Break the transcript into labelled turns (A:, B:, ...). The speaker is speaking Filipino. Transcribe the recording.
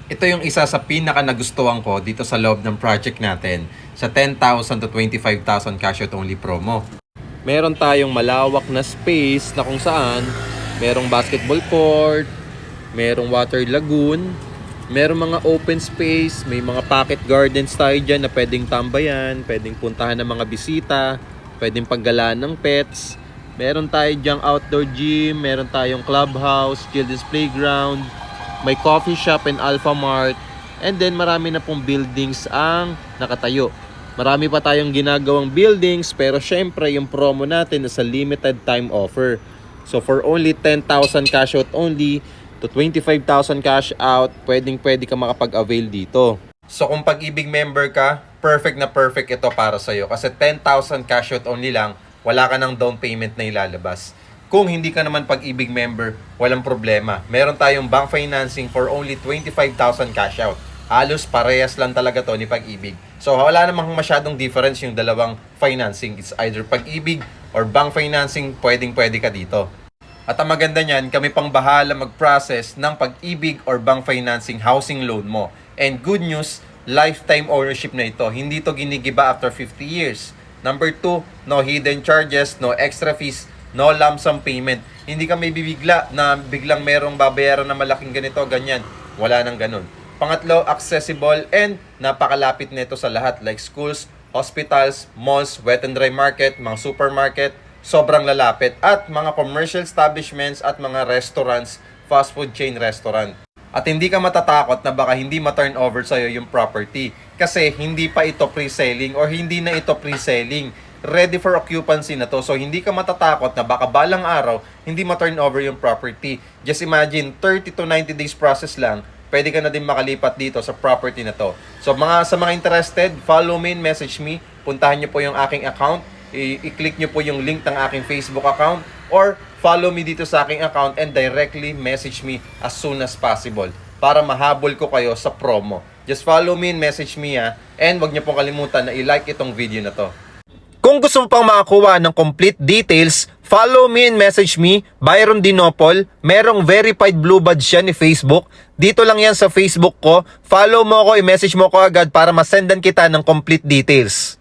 A: Ito yung isa sa pinaka nagustuhan ko dito sa loob ng project natin sa 10,000 to 25,000 cash out only promo. Meron tayong malawak na space na kung saan merong basketball court, merong water lagoon, merong mga open space, may mga pocket gardens tayo dyan na pwedeng tambayan, pwedeng puntahan ng mga bisita, pwedeng paggalaan ng pets. Meron tayo dyang outdoor gym, meron tayong clubhouse, children's playground, may coffee shop and Alpha Mart, and then marami na pong buildings ang nakatayo. Marami pa tayong ginagawang buildings, pero syempre yung promo natin is a limited time offer. So for only 10,000 cash out only to 25,000 cash out, pwede ka makapag-avail dito. So kung Pag-ibig member ka, perfect na perfect ito para sa'yo. Kasi 10,000 cash out only lang, wala ka ng down payment na ilalabas. Kung hindi ka naman Pag-ibig member, walang problema. Meron tayong bank financing for only 25,000 cash out. Halos parehas lang talaga to ni Pag-ibig. So wala namang masyadong difference yung dalawang financing. It's either Pag-ibig or bank financing, pwede ka dito. At ang maganda niyan, kami pang bahala mag-process ng Pag-ibig or bank financing housing loan mo. And good news, lifetime ownership na ito. Hindi to ginigiba after 50 years. Number 2, no hidden charges, no extra fees, no lump sum payment. Hindi ka may bibigla na biglang merong babayaran na malaking ganito, ganyan. Wala nang ganun. Pangatlo, accessible and napakalapit nito sa lahat like schools, hospitals, malls, wet and dry market, mga supermarket, sobrang lalapit, at mga commercial establishments at mga restaurants, fast food chain restaurant. At hindi ka matatakot na baka hindi ma-turn over sa'yo yung property kasi hindi pa ito pre-selling or hindi na ito pre-selling. Ready for occupancy na to. So hindi ka matatakot na baka balang araw hindi ma-turn over yung property. Just imagine, 30 to 90 days process lang, pwede ka na din makalipat dito sa property na to. So sa mga interested, follow me and message me. Puntahan nyo po yung aking account. I-click nyo po yung link ng aking Facebook account or follow me dito sa aking account and directly message me as soon as possible para mahabol ko kayo sa promo. Just follow me and message me and wag nyo pong kalimutan na i-like itong video na to. Kung gusto mo pang makakuha ng complete details, follow me and message me, Byron Dinopol. Merong verified blue badge yan ni Facebook. Dito lang yan sa Facebook ko. Follow mo ko, i-message mo ko agad para masendan kita ng complete details.